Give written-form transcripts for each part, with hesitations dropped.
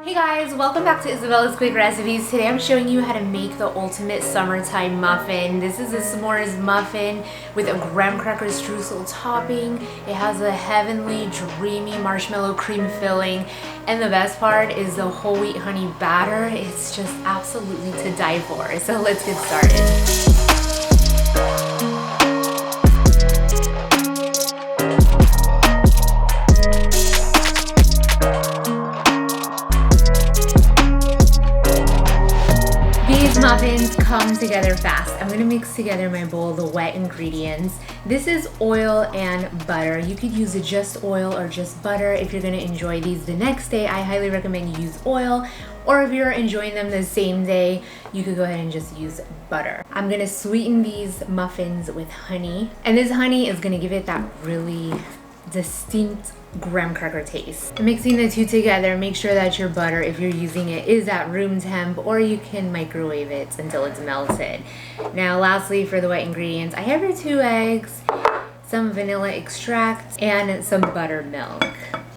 Hey guys, welcome back to Isabella's Quick Recipes. Today I'm showing you how to make the ultimate summertime muffin. This is a s'mores muffin with a graham cracker streusel topping. It has a heavenly, dreamy marshmallow cream filling. And the best part is the whole wheat honey batter. It's just absolutely to die for. So let's get started. These muffins come together fast. I'm gonna mix together my bowl the wet ingredients. This is oil and butter. You could use just oil or just butter if you're gonna enjoy these the next day. I highly recommend you use oil, or if you're enjoying them the same day, you could go ahead and just use butter. I'm gonna sweeten these muffins with honey, and this honey is gonna give it that really distinct graham cracker taste. Mixing the two together, make sure that your butter, if you're using it, is at room temp, or you can microwave it until it's melted. Now lastly, for the wet ingredients, I have here 2 eggs, some vanilla extract, and some buttermilk.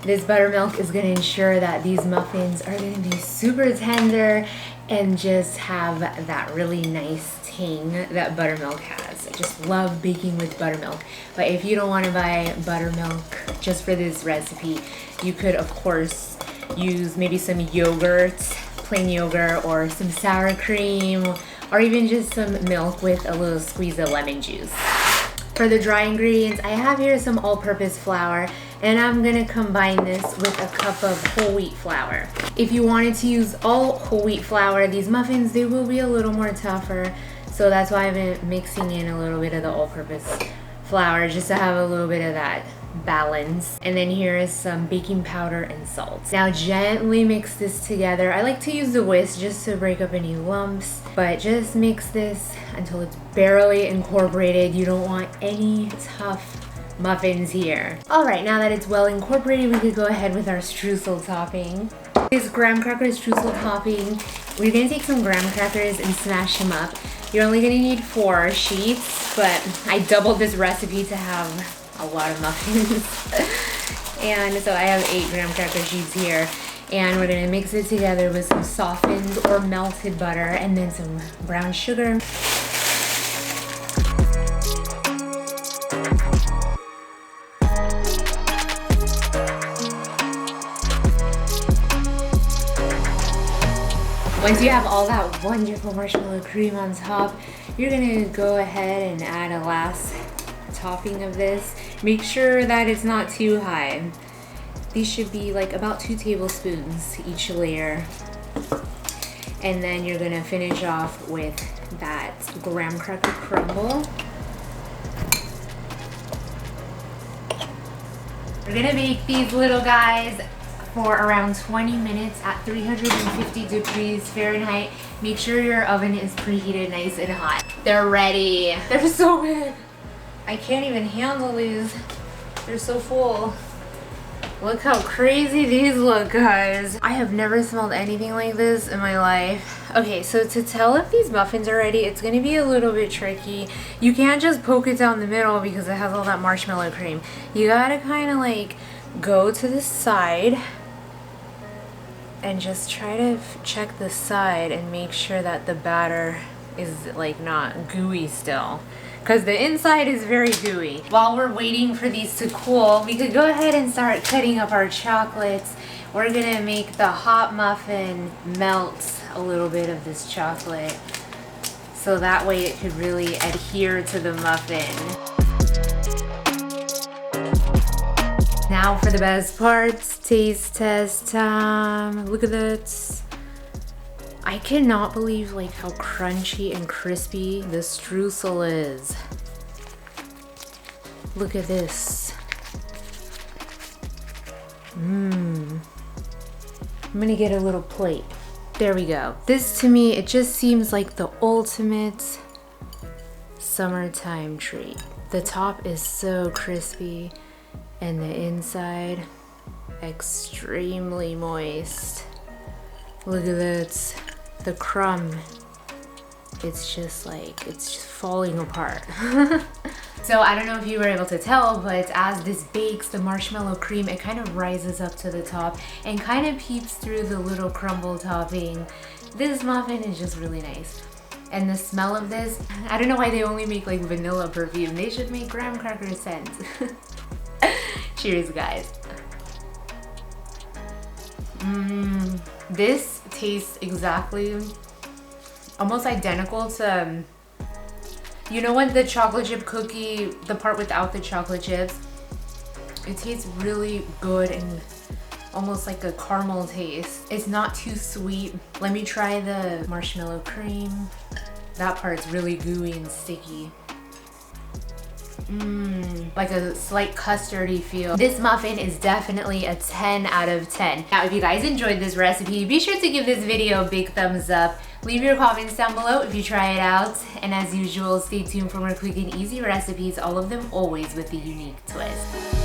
This buttermilk is going to ensure that these muffins are going to be super tender and just have that really nice tang that buttermilk has. I just love baking with buttermilk. But if you don't want to buy buttermilk just for this recipe, you could of course use maybe some yogurt, plain yogurt, or some sour cream, or even just some milk with a little squeeze of lemon juice. For the dry ingredients, I have here some all-purpose flour, and I'm gonna combine this with a cup of whole wheat flour. If you wanted to use all whole wheat flour, these muffins, they will be a little more tougher, so that's why I've been mixing in a little bit of the all-purpose flour just to have a little bit of that balance. And then here is some baking powder and salt. Now gently mix this together. I like to use the whisk just to break up any lumps, but just mix this until it's barely incorporated. You don't want any tough muffins here. All right, now that it's well incorporated, we could go ahead with our streusel topping. This graham cracker streusel topping, we're gonna take some graham crackers and smash them up. You're only gonna need 4 sheets, but I doubled this recipe to have a lot of muffins. And so I have 8 graham cracker sheets here. And we're gonna mix it together with some softened or melted butter and then some brown sugar. Once you have all that wonderful marshmallow cream on top, you're gonna go ahead and add a last topping of this. Make sure that it's not too high. These should be like about 2 tablespoons each layer. And then you're gonna finish off with that graham cracker crumble. We're gonna bake these little guys for around 20 minutes at 350 degrees Fahrenheit. Make sure your oven is preheated nice and hot. They're ready. They're so big. I can't even handle these. They're so full. Look how crazy these look, guys. I have never smelled anything like this in my life. Okay, so to tell if these muffins are ready, it's gonna be a little bit tricky. You can't just poke it down the middle because it has all that marshmallow cream. You gotta kind of like go to the side and just try to check the side and make sure that the batter is like not gooey still, because the inside is very gooey. While we're waiting for these to cool, we could go ahead and start cutting up our chocolates. We're gonna make the hot muffin melt a little bit of this chocolate so that way it could really adhere to the muffin. Now for the best parts, taste test time. Look at that. I cannot believe like how crunchy and crispy the streusel is. Look at this. I'm gonna get a little plate. There we go. This to me, it just seems like the ultimate summertime treat. The top is so crispy and the inside extremely moist. Look at that. The crumb, it's just falling apart. So I don't know if you were able to tell, but as this bakes, the marshmallow cream, it kind of rises up to the top and kind of peeps through the little crumble topping. This muffin is just really nice. And the smell of this, I don't know why they only make like vanilla perfume. They should make graham cracker scent. Cheers, guys. This tastes exactly, almost identical to, you know when the chocolate chip cookie, the part without the chocolate chips, it tastes really good and almost like a caramel taste. It's not too sweet. Let me try the marshmallow cream. That part's really gooey and sticky. Like a slight custardy feel. This muffin is definitely a 10 out of 10. Now, if you guys enjoyed this recipe, be sure to give this video a big thumbs up. Leave your comments down below if you try it out. And as usual, stay tuned for more quick and easy recipes, all of them always with a unique twist.